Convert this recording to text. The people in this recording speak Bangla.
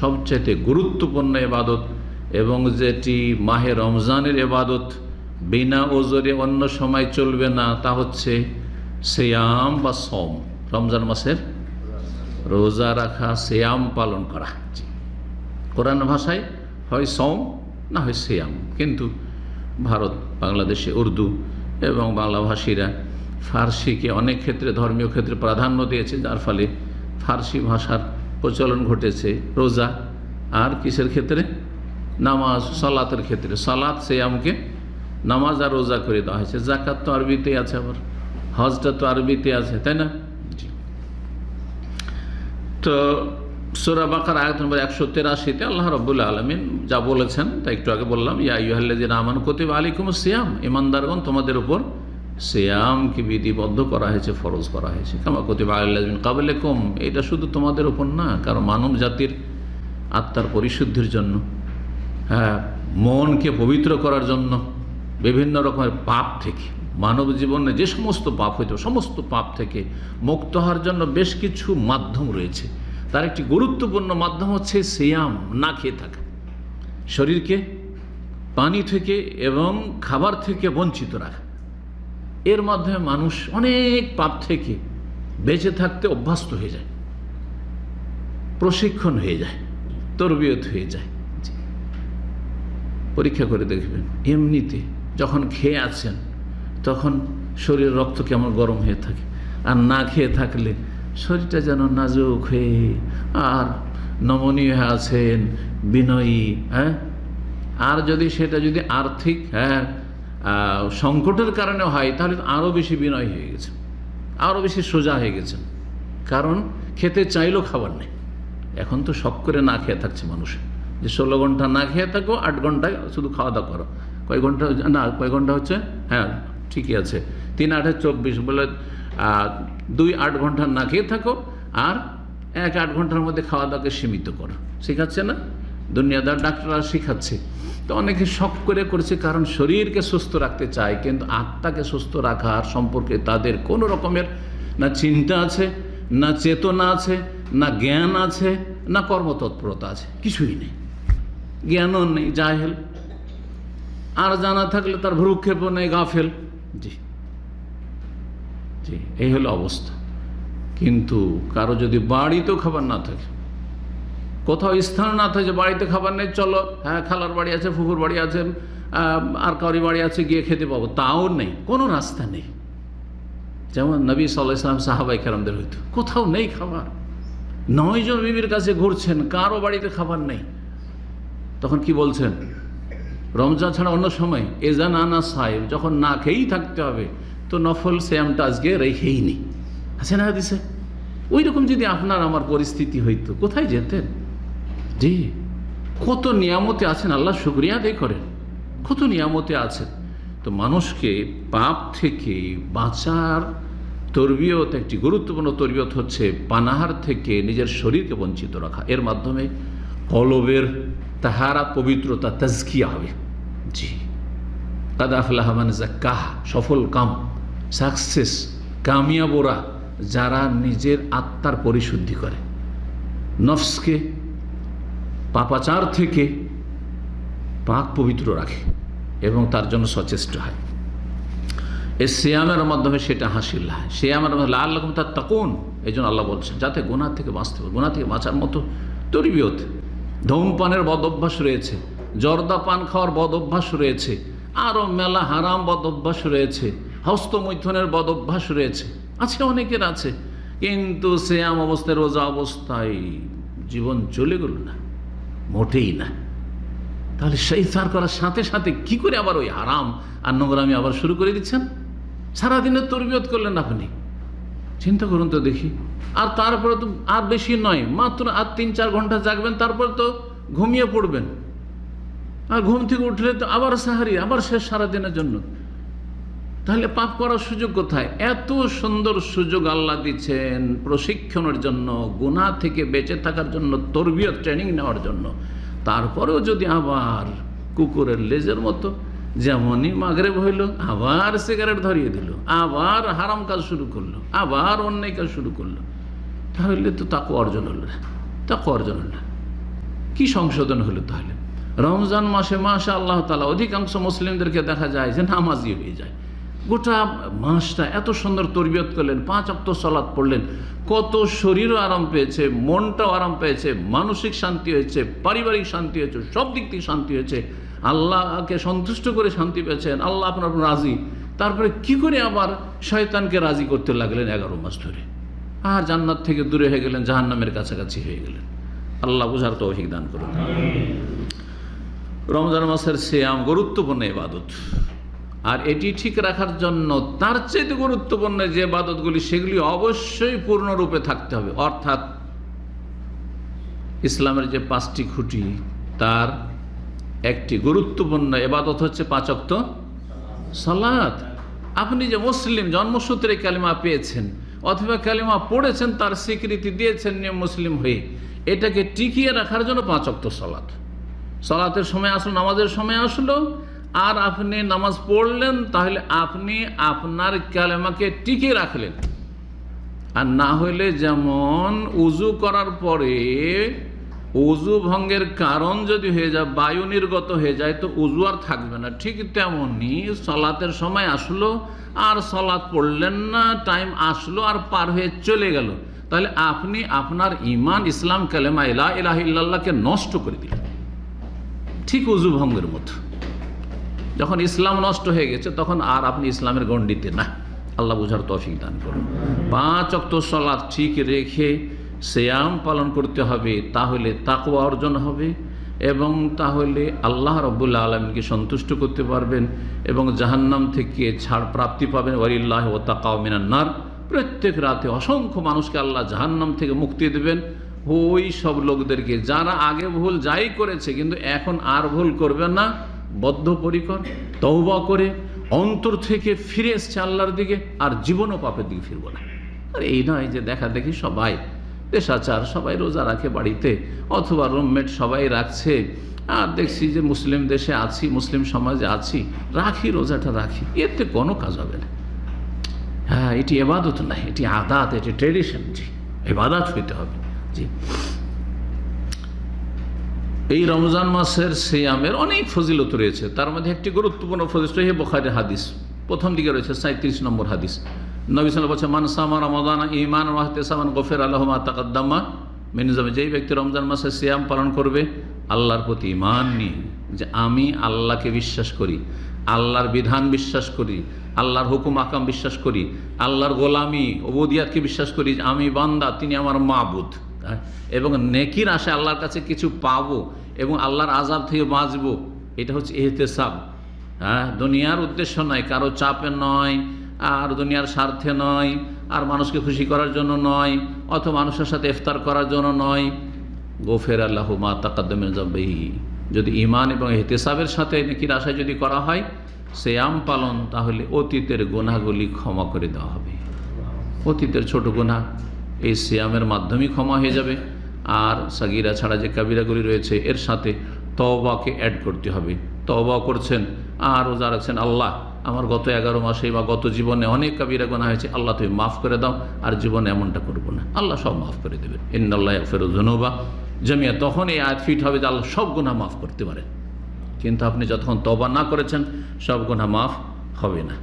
সবচেয়ে গুরুত্বপূর্ণ ইবাদত এবং যেটি মাহে রমজানের ইবাদত, বিনা ওজরে অন্য সময় চলবে না, তা হচ্ছে সিয়াম বা সম, রমজান মাসের রোজা রাখা, সিয়াম পালন করা। কোরআন ভাষায় হয় সম না হয় সিয়াম, কিন্তু ভারত, বাংলাদেশে উর্দু এবং বাংলাভাষীরা ফার্সিকে অনেক ক্ষেত্রে ধর্মীয় ক্ষেত্রে প্রাধান্য দিয়েছে, যার ফলে ফার্সি ভাষার প্রচলন ঘটেছে রোজা আর কিসের ক্ষেত্রে, নামাজ, সালাতের ক্ষেত্রে। সালাত সিয়ামকে নামাজ আর রোজা করে দেওয়া হয়েছে। যাকাত তো আরবিতে আছে, আবার হজটা তো আরবিতে আছে, তাই না? তো সূরা বাকারা আয়াত নম্বর 183-তে আল্লাহ রাব্বুল আলামিন যা বলেছেন তা একটু আগে বললাম, ইয়া আইয়ুহাল্লাযীনা আমানু কুতিবা আলাইকুমুস সিয়াম, ঈমানদারগণ তোমাদের উপর সিয়ামকে বিধিবদ্ধ করা হয়েছে, ফরজ করা হয়েছে, কামা কুতিবা আলাল্লাযীনা মিন ক্বাবলিকুম। এটা শুধু তোমাদের উপর না, কারণ মানব জাতির আত্মার পরিশুদ্ধির জন্য, হ্যাঁ, মনকে পবিত্র করার জন্য, বিভিন্ন রকমের পাপ থেকে, মানব জীবনে যে সমস্ত পাপ হইতো সমস্ত পাপ থেকে মুক্ত হওয়ার জন্য বেশ কিছু মাধ্যম রয়েছে। তার একটি গুরুত্বপূর্ণ মাধ্যম হচ্ছে সিয়াম, না খেয়ে থাকা, শরীরকে পানি থেকে এবং খাবার থেকে বঞ্চিত রাখা। এর মাধ্যমে মানুষ অনেক পাপ থেকে বেঁচে থাকতে অভ্যস্ত হয়ে যায়, প্রশিক্ষণ হয়ে যায়, তরবিয়ত হয়ে যায়। পরীক্ষা করে দেখবেন, এমনিতে যখন খেয়ে আছেন তখন শরীরের রক্ত কেমন গরম হয়ে থাকে, আর না খেয়ে থাকলে শরীরটা যেন নাজুক হয়ে আর নমনীয় হয়ে আছেন, বিনয়ী। হ্যাঁ, আর যদি সেটা যদি আর্থিক সংকটের কারণে হয়, তাহলে আরও বেশি বিনয় হয়ে গেছে, আরও বেশি সোজা হয়ে গেছেন, কারণ খেতে চাইলেও খাবার নেই। এখন তো শখ করে না খেয়ে থাকছে মানুষ, যে 16 ঘন্টা না খেয়ে থাকো, 8 ঘন্টায় শুধু খাওয়া দাওয়া করো। কয় ঘন্টা না, কয় ঘন্টা হচ্ছে, হ্যাঁ ঠিকই আছে, 3 8 24 বলে 2 8 ঘন্টা না খেয়ে থাকো, আর 1 8 ঘন্টার মধ্যে খাওয়া দাওয়াকে সীমিত করো। শেখাচ্ছে না দুনিয়াদার ডাক্তাররা, শেখাচ্ছে। তো অনেকে শখ করে করছে, কারণ শরীরকে সুস্থ রাখতে চায়, কিন্তু আত্মাকে সুস্থ রাখার সম্পর্কে তাদের কোনো রকমের না চিন্তা আছে, না চেতনা আছে, না জ্ঞান আছে, না কর্মতৎপরতা আছে, কিছুই নেই, জ্ঞানও নেই, জাহেল। আর জানা থাকলে তার ভ্রুক্ষেপও নেই, গাফেল। জি জি, এই হলো অবস্থা। কিন্তু কারো যদি বাড়িতেও খাবার না থাকে, কোথাও স্থান না থাকে, বাড়িতে খাবার নেই, চলো হ্যাঁ খালার বাড়ি আছে, ফুফুর বাড়ি আছে, আর কারি বাড়ি আছে, গিয়ে খেতে পাবো, তাও নেই, কোনো রাস্তা নেই। যেমন নবী সাল্লাল্লাহু আলাইহি ওয়াসাল্লাম সাহাবায়ে কেরামদের হইতো, কোথাও নেই খাবার, 9 জন বিবির কাছে ঘুরছেন, কারো বাড়িতে খাবার নেই। তখন কি বলছেন? রমজান ছাড়া অন্য সময় এজান আনা সাহেব, যখন না খেয়েই থাকতে হবে, তো নফল সিয়ামটা আজকে রেখেই নি, আছে না হাদিসে? ওই রকম যদি আপনার আমার পরিস্থিতি হইতো, কোথায় যেতেন? জি, কত নিয়ামতে আছেন, আল্লাহ শুকরিয়া আদায় করেন, কত নিয়ামতে আছেন। তো মানুষকে পাপ থেকে বাঁচার তরবিয়ত, একটি গুরুত্বপূর্ণ তরবিয়ত হচ্ছে পানাহার থেকে নিজের শরীরকে বঞ্চিত রাখা। এর মাধ্যমে কলবের তাহারা, পবিত্রতা, তাজকিয়া হবে। জি, কাদ আফলাহা মান যাক্কাহা, সফল কাম, সাকসেস, কামিয়াবরা যারা নিজের আত্মার পরিশুদ্ধি করে, নফসকে পাপাচার থেকে পাক পবিত্র রাখে এবং তার জন্য সচেষ্ট হয়। এই সিয়ামের মাধ্যমে সেটা হাসিল হয়। সিয়ামের মাধ্যমে লাআল্লাকুম তাত্তাকুন, এই জন্য আল্লাহ বলছেন যাতে গুনাহ থেকে বাঁচতে পারে। গুনাহ থেকে বাঁচার মতো তরবিয়ত, ধূমপানের বদ অভ্যাস রয়েছে, জর্দা পান খাওয়ার বদ অভ্যাস রয়েছে, আরও মেলা হারাম বদ অভ্যাস রয়েছে, হস্তমৈথুনের বদ অভ্যাস রয়েছে, আছে, অনেকের আছে। কিন্তু সিয়াম অবস্থায়, রোজা অবস্থায় জীবন চলে গেল না, মোটেই না। তাহলে সেই সার করার সাথে সাথে কি করে আবার ওই হারাম আর নোংরামি আবার শুরু করে দিচ্ছেন? সারাদিনের তরবিয়ত করলেন আপনি, চিন্তা করুন তো দেখি। আর তারপরে তো আর বেশি নয়, মাত্র আর 3 4 ঘন্টা জাগবেন, তারপর তো ঘুমিয়ে পড়বেন, আর ঘুম থেকে উঠলে তো আবার সাহারি, আবার শেষ সারাদিনের জন্য। তাহলে পাপ করার সুযোগ কোথায়? এত সুন্দর সুযোগ আল্লাহ দিচ্ছেন প্রশিক্ষণের জন্য, গুনাহ থেকে বেঁচে থাকার জন্য, তরবিয়ত ট্রেনিং নেওয়ার জন্য। তারপরেও যদি আবার কুকুরের লেজের মতো, যেমনই মাগরিব হইল আবার সিগারেট ধরিয়ে দিল, আবার হারাম কাজ শুরু করলো, আবার অন্যায় কাজ শুরু করলো, তাহলে তো তাকওয়া অর্জন হল না, তাকওয়া অর্জন হল না। কি সংশোধন হলো তাহলে? রমজান মাসে মাশা আল্লাহ তাআলা অধিকাংশ মুসলিমদেরকে দেখা যায় যে নামাজি হয়ে যায়। গোটা মাসটা এত সুন্দর তরবিয়ত করলেন, 5 ওয়াক্ত সালাত পড়লেন, কত শরীরও আরাম পেয়েছে, মনটাও আরাম পেয়েছে, মানসিক শান্তি হয়েছে, পারিবারিক শান্তি হয়েছে, সব দিক থেকে শান্তি হয়েছে, আল্লাহকে সন্তুষ্ট করে শান্তি পেয়েছেন, আল্লাহ আপনার রাজি। তারপরে কি করে আবার শয়তানকে রাজি করতে লাগলেন 11 মাস ধরে, আর জান্নাত থেকে দূরে হয়ে গেলেন, জাহান্নামের কাছাকাছি হয়ে গেলেন। আল্লাহ বুঝার তৌফিক দান করুন। রমজান মাসের সিয়াম গুরুত্বপূর্ণ ইবাদত, আর এটি ঠিক রাখার জন্য তার চেয়ে গুরুত্বপূর্ণ যে ইবাদতগুলি সেগুলি অবশ্যই পূর্ণরূপে থাকতে হবে। অর্থাৎ ইসলামের যে 5টি খুঁটি তার একটি গুরুত্বপূর্ণ ইবাদত হচ্ছে 5 ওয়াক্ত সালাত। আপনি যে মুসলিম, জন্মসূত্রে কালিমা পেয়েছেন অথবা কালিমা পড়েছেন, তার স্বীকৃতি দিয়েছেন নিয়ম মুসলিম হয়ে, এটাকে টিকিয়ে রাখার জন্য 5 ওয়াক্ত সালাত। সালাতের সময় আসলো, নামাজের সময় আসলো, আর আপনি নামাজ পড়লেন, তাহলে আপনি আপনার কালেমাকে টিকিয়ে রাখলেন। আর না হইলে যেমন উজু করার পরে উজু ভঙ্গের কারণ যদি হয়ে যায়, বায়ু নির্গত হয়ে যায়, তো উজু আর থাকবে না। ঠিক তেমনি সালাতের সময় আসলো আর সালাত পড়লেন না, টাইম আসলো আর পার হয়ে চলে গেল, তাহলে আপনি আপনার ঈমান, ইসলাম, কালেমা লা ইলাহা ইল্লাল্লাহকে নষ্ট করে দিলেন। ঠিক উজু ভঙ্গের মতো, যখন ইসলাম নষ্ট হয়ে গেছে তখন আর আপনি ইসলামের গণ্ডিতে না। আল্লাহ বুঝার তৌফিক দান করুন। 5 ওয়াক্ত সালাত ঠিক রেখে সিয়াম পালন করতে হবে, তাহলে তাকওয়া অর্জন হবে এবং তাহলে আল্লাহ রাব্বুল আলামিনকে সন্তুষ্ট করতে পারবেন এবং জাহান্নাম থেকে ছাড় প্রাপ্তি পাবেন। ওয়ালিল্লাহি ওয়াতাকাও মিনান নার। প্রত্যেক রাতে অসংখ্য মানুষকে আল্লাহ জাহান্নাম থেকে মুক্তি দেবেন। ওই সব লোকদেরকে যারা আগে ভুল যাই করেছে কিন্তু এখন আর ভুল করবে না, বদ্ধপরিকর তওবা করে অন্তর থেকে ফিরে এসছে আল্লাহর দিকে, আর জীবনও পাপের দিকে ফিরবো না। আর এই নয় যে দেখা দেখি সবাই দেশাচার, সবাই রোজা রাখে বাড়িতে, অথবা রুমমেট সবাই রাখছে, আর দেখছি যে মুসলিম দেশে আছি, মুসলিম সমাজে আছি, রাখি, রোজাটা রাখি, এতে কোনো কাজ হবে না। হ্যাঁ, এটি ইবাদত না, এটি আদাত, এটি ট্রেডিশন। জি, ইবাদত হইতে হবে। জি, এই রমজান মাসের সিয়ামের অনেক ফজিলত রয়েছে, তার মধ্যে একটি গুরুত্বপূর্ণ ফজিলত সহিহ বুখারীর হাদিস, প্রথম দিকে রয়েছে 37 নম্বর হাদিস। নবী সাল্লাল্লাহু আলাইহি ওয়াসাল্লাম বলেছেন, মান সামা রমাদান ঈমানান ওয়া ইহতিসাবান গুফিরা লাহু মা তাকাদ্দামা মিন যামবি। যেই ব্যক্তি রমজান মাসে সিয়াম পালন করবে আল্লাহর প্রতি ঈমান নিয়ে, যে আমি আল্লাহকে বিশ্বাস করি, আল্লাহর বিধান বিশ্বাস করি, আল্লাহর হুকুম আকাম বিশ্বাস করি, আল্লাহর গোলামি উবুদিয়াতকে বিশ্বাস করি, যে আমি বান্দা, তিনি আমার মাবুদ, এবং নেকির আশায় আল্লাহর কাছে কিছু পাবো এবং আল্লাহর আযাব থেকে বাঁচবো। এটা হচ্ছে ইহতিসাব। হ্যাঁ, দুনিয়ার উদ্দেশ্য নয়, কারো চাপে নয়, আর দুনিয়ার স্বার্থে নয়, আর মানুষকে খুশি করার জন্য নয়, অথবা মানুষের সাথে ইফতার করার জন্য নয়। গুফিরা লাহু মা তাকাদ্দামা মিন যামবিহি। যদি ঈমান এবং ইহতিসাবের সাথে নেকির আশায় যদি করা হয় সিয়াম পালন, তাহলে অতীতের গুনাহগুলি ক্ষমা করে দেওয়া হবে। অতীতের ছোট গুনাহ এই সিয়ামের মাধ্যমেই ক্ষমা হয়ে যাবে। আর সাগীরা ছাড়া যে কাবিরাগুলি রয়েছে এর সাথে তওবাকে অ্যাড করতে হবে। তওবা করছেন আর রোজা রাখছেন, আল্লাহ আমার গত 11 মাসে বা গত জীবনে অনেক কাবিরা গুনাহ হয়েছে, আল্লাহ তুমি মাফ করে দাও, আর জীবনে এমনটা করব না। আল্লাহ সব মাফ করে দেবেন। ইন্নাল্লাহা ইয়াগফিরুয যুনুবা জামিআ। তখন এই আয়াত ফিট হবে যে আল্লাহ সব গুনাহ মাফ করতে পারেন। কিন্তু আপনি যতক্ষণ তওবা না করেছেন সব গুনাহ মাফ হবে না।